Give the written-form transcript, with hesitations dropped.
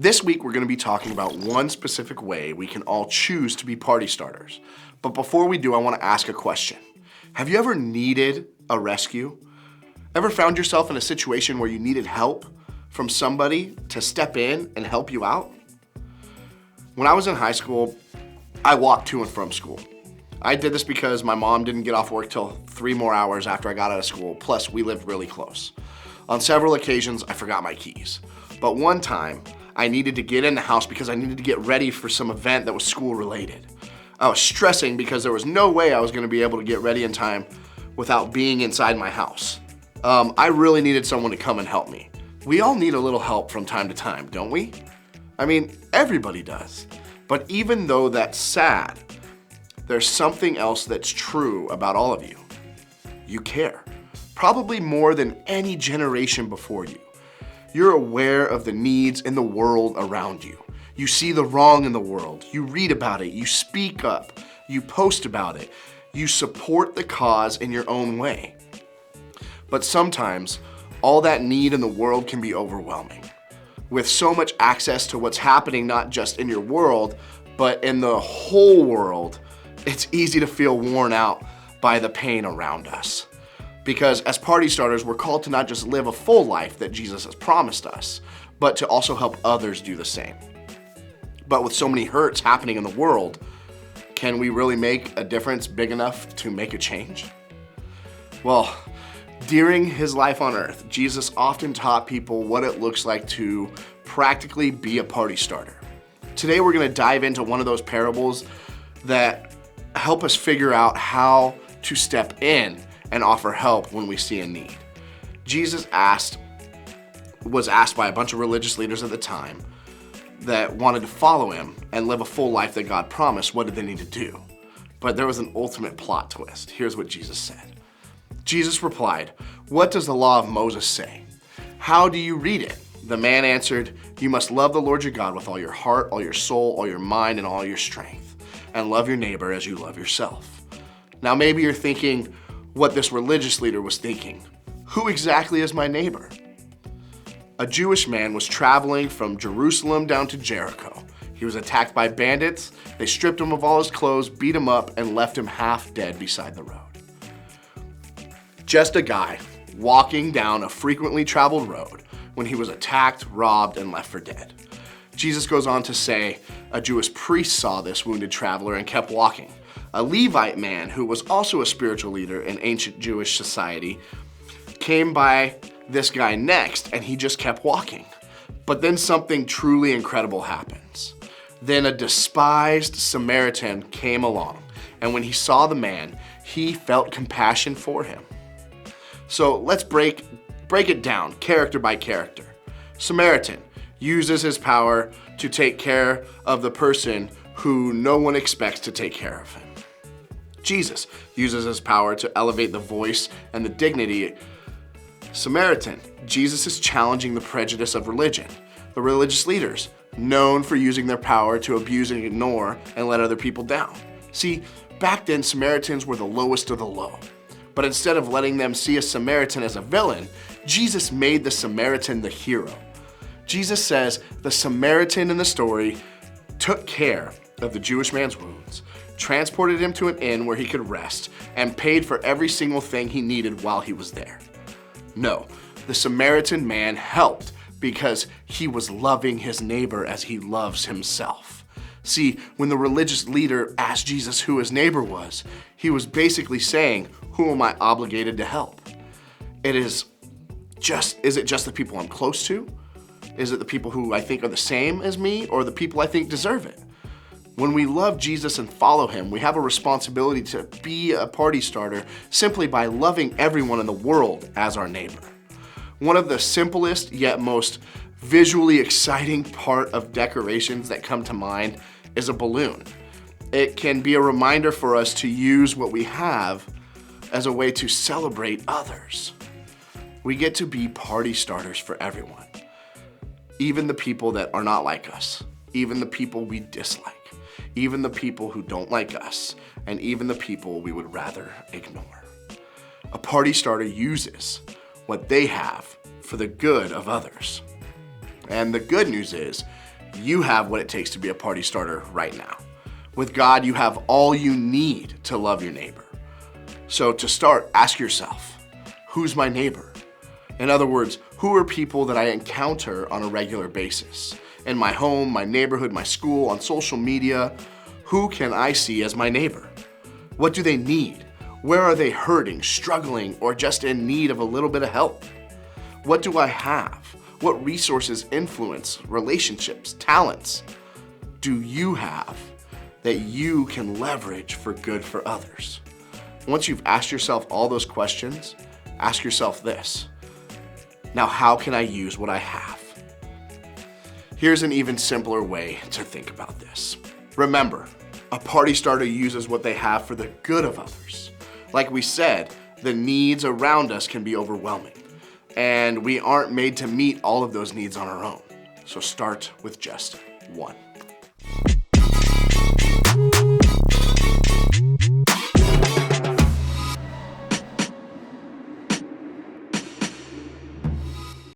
This week, we're going to be talking about one specific way we can all choose to be party starters. But before we do, I want to ask a question. Have you ever needed a rescue? Ever found yourself in a situation where you needed help from somebody to step in and help you out? When I was in high school, I walked to and from school. I did this because my mom didn't get off work till 3 more hours after I got out of school, plus we lived really close. On several occasions, I forgot my keys. But one time, I needed to get in the house because I needed to get ready for some event that was school related. I was stressing because there was no way I was going to be able to get ready in time without being inside my house. I really needed someone to come and help me. We all need a little help from time to time, don't we? I mean, everybody does. But even though that's sad, there's something else that's true about all of you. You care, probably more than any generation before you. You're aware of the needs in the world around you. You see the wrong in the world. You read about it. You speak up. You post about it. You support the cause in your own way. But sometimes, all that need in the world can be overwhelming. With so much access to what's happening not just in your world, but in the whole world, it's easy to feel worn out by the pain around us. Because as party starters, we're called to not just live a full life that Jesus has promised us, but to also help others do the same. But with so many hurts happening in the world, can we really make a difference big enough to make a change? Well, during his life on earth, Jesus often taught people what it looks like to practically be a party starter. Today, we're going to dive into one of those parables that help us figure out how to step in and offer help when we see a need. Jesus was asked by a bunch of religious leaders at the time that wanted to follow him and live a full life that God promised. What did they need to do? But there was an ultimate plot twist. Here's what Jesus said. Jesus replied, "What does the law of Moses say? How do you read it?" The man answered, "You must love the Lord your God with all your heart, all your soul, all your mind, and all your strength, and love your neighbor as you love yourself." Now maybe you're thinking what this religious leader was thinking. Who exactly is my neighbor? A Jewish man was traveling from Jerusalem down to Jericho. He was attacked by bandits. They stripped him of all his clothes, beat him up, and left him half dead beside the road. Just a guy walking down a frequently traveled road when he was attacked, robbed, and left for dead. Jesus goes on to say, a Jewish priest saw this wounded traveler and kept walking. A Levite man, who was also a spiritual leader in ancient Jewish society, came by this guy next, and he just kept walking. But then something truly incredible happens. Then a despised Samaritan came along, and when he saw the man, he felt compassion for him. So let's break it down, character by character. Samaritan uses his power to take care of the person who no one expects to take care of him. Jesus uses his power to elevate the voice and the dignity. Samaritan, Jesus is challenging the prejudice of religion. The religious leaders, known for using their power to abuse and ignore and let other people down. See, back then Samaritans were the lowest of the low. But instead of letting them see a Samaritan as a villain, Jesus made the Samaritan the hero. Jesus says the Samaritan in the story took care of the Jewish man's wounds, transported him to an inn where he could rest, and paid for every single thing he needed while he was there. No, the Samaritan man helped because he was loving his neighbor as he loves himself. See, when the religious leader asked Jesus who his neighbor was, he was basically saying, who am I obligated to help? Is it just the people I'm close to? Is it the people who I think are the same as me, or the people I think deserve it? When we love Jesus and follow him, we have a responsibility to be a party starter simply by loving everyone in the world as our neighbor. One of the simplest yet most visually exciting part of decorations that come to mind is a balloon. It can be a reminder for us to use what we have as a way to celebrate others. We get to be party starters for everyone, even the people that are not like us, even the people we dislike, even the people who don't like us, and even the people we would rather ignore. A party starter uses what they have for the good of others. And the good news is, You have what it takes to be a party starter right now. With God, you have all you need to love your neighbor. So to start, ask yourself, who's my neighbor? In other words, who are people that I encounter on a regular basis? In my home, my neighborhood, my school, on social media, who can I see as my neighbor? What do they need? Where are they hurting, struggling, or just in need of a little bit of help? What do I have? What resources, influence, relationships, talents do you have that you can leverage for good for others? Once you've asked yourself all those questions, ask yourself this. Now, how can I use what I have? Here's an even simpler way to think about this. Remember, a party starter uses what they have for the good of others. Like we said, the needs around us can be overwhelming, and we aren't made to meet all of those needs on our own. So start with just one.